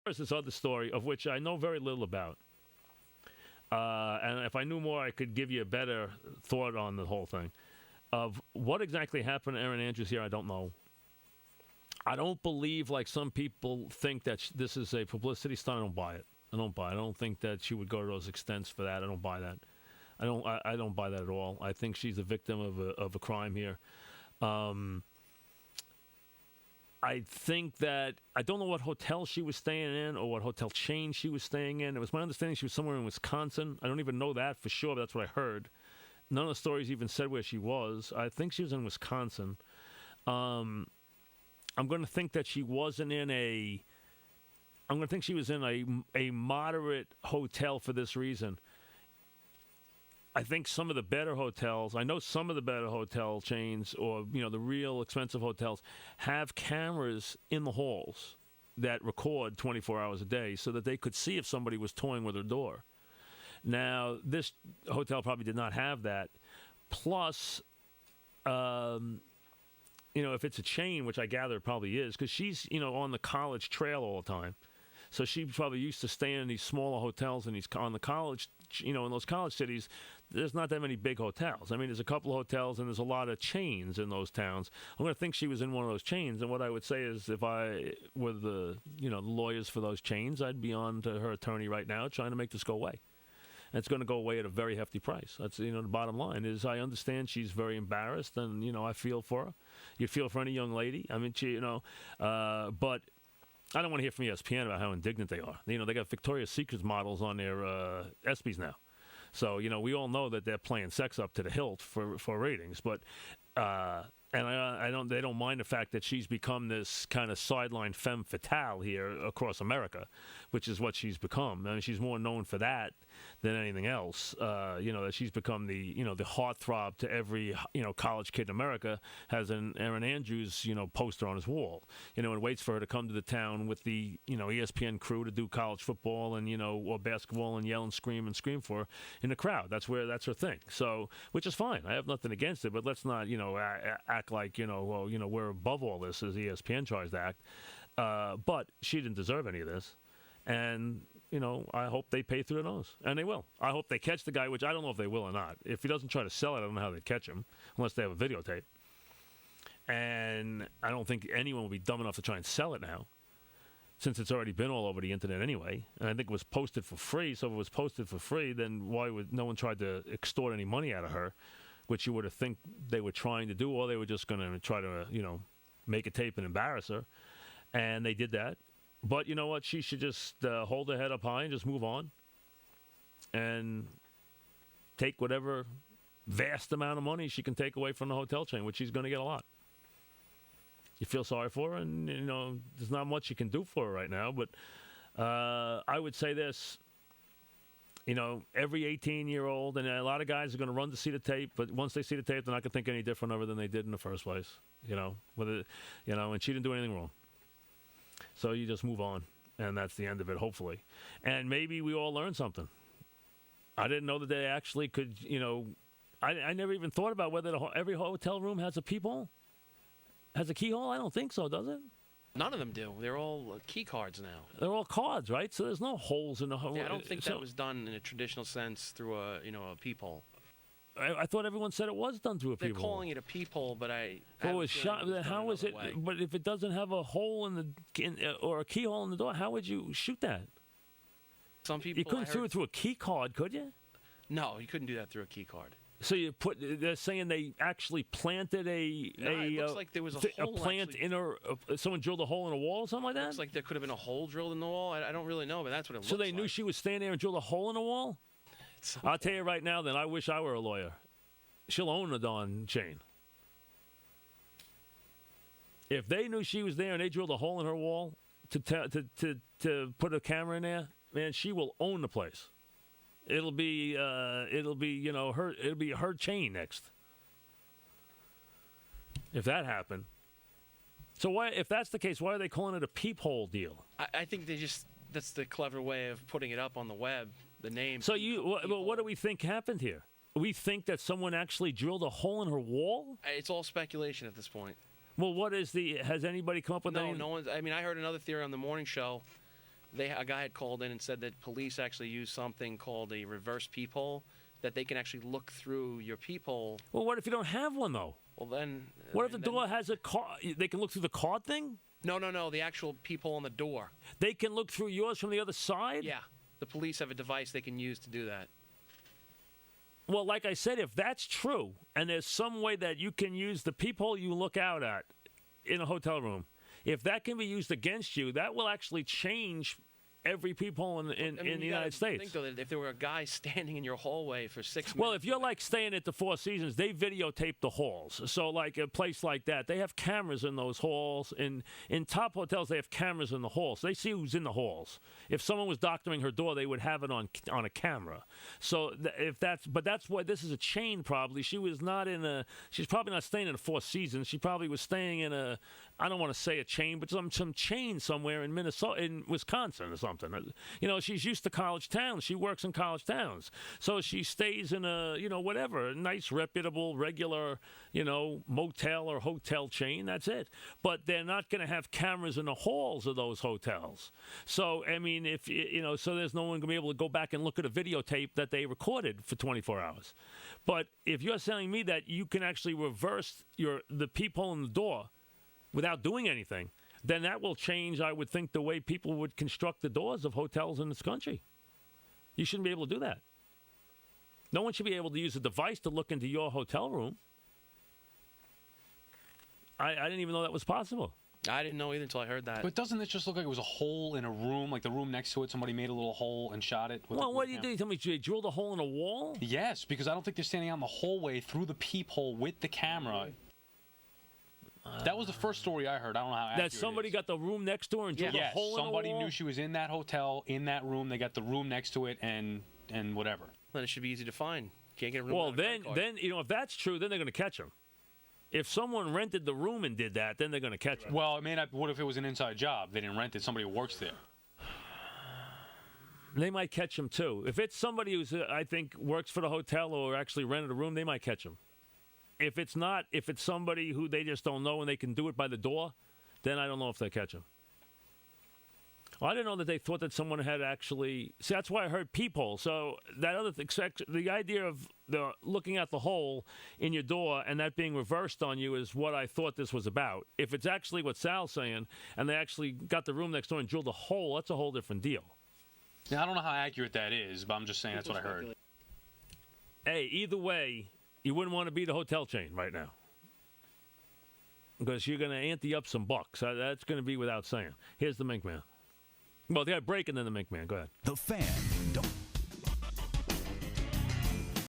There's this other story of which I know very little about. And if I knew more, I could give you a better thought on the whole thing. Of what exactly happened to Erin Andrews here, I don't know. I don't believe, like some people think, that this is a publicity stunt. I don't buy it. I don't think that she would go to those extents for that. I don't buy that. I don't buy that at all. I think she's a victim of a crime here. I think that I don't know what hotel she was staying in or what hotel chain she was staying in. It was my understanding she was somewhere in Wisconsin. I don't even know that for sure, but that's what I heard. None of the stories even said where she was. I think she was in Wisconsin. I'm going to think that she wasn't in a. I'm going to think she was in a moderate hotel for this reason. I think some of the better hotels, I know some of the better hotel chains or, the real expensive hotels have cameras in the halls that record 24 hours a day so that they could see if somebody was toying with her door. Now, this hotel probably did not have that. Plus, if it's a chain, which I gather it probably is, because she's, on the college trail all the time. So she's probably used to staying in these smaller hotels and on the college, in those college cities, there's not that many big hotels. I mean, there's a couple of hotels and there's a lot of chains in those towns. I'm going to think she was in one of those chains. And what I would say is if I were the lawyers for those chains, I'd be on to her attorney right now trying to make this go away. And it's going to go away at a very hefty price. That's, the bottom line is I understand she's very embarrassed and, I feel for her. You feel for any young lady. I mean, but I don't want to hear from ESPN about how indignant they are. They got Victoria's Secret models on their ESPYs now. So, we all know that they're playing sex up to the hilt for ratings. But they don't mind the fact that she's become this kind of sideline femme fatale here across America, which is what she's become. I mean, she's more known for that than anything else. That she's become the heartthrob to every, college kid in America has an Erin Andrews, poster on his wall, and waits for her to come to the town with the, ESPN crew to do college football and, or basketball and yell and scream for her in the crowd. That's her thing. So, which is fine. I have nothing against it, but let's not, act like, we're above all this as ESPN tries to act. But she didn't deserve any of this. And, I hope they pay through the nose. And they will. I hope they catch the guy, which I don't know if they will or not. If he doesn't try to sell it, I don't know how they catch him, unless they have a videotape. And I don't think anyone will be dumb enough to try and sell it now, since it's already been all over the internet anyway. And I think it was posted for free. So if it was posted for free, then why would no one try to extort any money out of her, which you would have think they were trying to do, or they were just going to try to, make a tape and embarrass her. And they did that. But you know what? She should just hold her head up high and just move on and take whatever vast amount of money she can take away from the hotel chain, which she's going to get a lot. You feel sorry for her, and, there's not much you can do for her right now. But I would say this, every 18-year-old, and a lot of guys are going to run to see the tape, but once they see the tape, they're not going to think any different of her than they did in the first place. And she didn't do anything wrong. So you just move on, and that's the end of it, hopefully. And maybe we all learned something. I didn't know that they actually could, I never even thought about whether every hotel room has a peephole. Has a keyhole? I don't think so, does it? None of them do. They're all key cards now. They're all cards, right? So there's no holes in the hole. Yeah, I don't think that was done in a traditional sense through a peephole. I thought everyone said it was done through a peephole. They're calling it a peephole, but how is it? Way. But if it doesn't have a hole or a keyhole in the door, how would you shoot that? Some people. You couldn't shoot it through a key card, could you? No, you couldn't do that through a key card. So they're saying they actually planted it looks like there was a hole. A plant someone drilled a hole in a wall or something like that? Looks like there could have been a hole drilled in the wall. I don't really know, but that's what it looks like. So they knew she was standing there and drilled a hole in the wall? I'll tell you right now, then, I wish I were a lawyer. She'll own the darn chain. If they knew she was there and they drilled a hole in her wall to put a camera in there, man, she will own the place. It'll be her chain next. If that happened. So why, if that's the case, why are they calling it a peephole deal? I think that's the clever way of putting it up on the web. The name. So what do we think happened here? We think that someone actually drilled a hole in her wall? It's all speculation at this point. Well, has anybody come up with No one's. I mean, I heard another theory on the morning show A guy had called in and said that police actually use something called a reverse peephole, that they can actually look through your peephole. Well, what if you don't have one, though? Well, then... What if the door has a card? They can look through the card thing? No, the actual peephole on the door. They can look through yours from the other side? Yeah. The police have a device they can use to do that. Well, like I said, if that's true, and there's some way that you can use the peephole you look out at in a hotel room, if that can be used against you, that will actually change every peephole in the United States. Think, though, that if there were a guy standing in your hallway for 6 minutes... Well, if you're like staying at the Four Seasons, they videotape the halls. So like a place like that, they have cameras in those halls. In top hotels, they have cameras in the halls. They see who's in the halls. If someone was doctoring her door, they would have it on a camera. So but that's why this is a chain probably. She's probably not staying in the Four Seasons. She probably was staying in I don't want to say a chain, but some chain somewhere in Wisconsin or something. You know, she's used to college towns. She works in college towns. So she stays in a nice, reputable, regular, motel or hotel chain. That's it. But they're not going to have cameras in the halls of those hotels. So, I mean, so there's no one going to be able to go back and look at a videotape that they recorded for 24 hours. But if you're telling me that you can actually reverse the peephole in the door without doing anything, then that will change, I would think, the way people would construct the doors of hotels in this country. You shouldn't be able to do that. No one should be able to use a device to look into your hotel room. I didn't even know that was possible. I didn't know either until I heard that. But doesn't this just look like it was a hole in a room, like the room next to it? Somebody made a little hole and shot it. Well, what do you do? You tell me they drilled a hole in a wall? Yes, because I don't think they're standing out in the hallway through the peephole with the camera. That was the first story I heard. I don't know how accurate that somebody got the room next to her and drilled a hole in the wall? Somebody knew she was in that hotel, in that room. They got the room next to it and whatever. Then it should be easy to find. Can't get a room. Well, then if that's true, then they're going to catch him. If someone rented the room and did that, then they're going to catch him. Well, it may not. What if it was an inside job? They didn't rent it. Somebody who works there. They might catch him too. If it's somebody who's I think works for the hotel or actually rented a room, they might catch him. If it's somebody who they just don't know and they can do it by the door, then I don't know if they catch him. Well, I didn't know that they thought that someone had actually... See, that's why I heard peephole. So that other thing, the idea of looking at the hole in your door and that being reversed on you is what I thought this was about. If it's actually what Sal's saying and they actually got the room next door and drilled a hole, that's a whole different deal. Yeah, I don't know how accurate that is, but I'm just saying that's what I heard. Hey, either way... You wouldn't want to be the hotel chain right now because you're going to ante up some bucks. That's going to be without saying. Here's the Mink Man. Well, they got a break and then the Mink Man. Go ahead. The Fan. Don't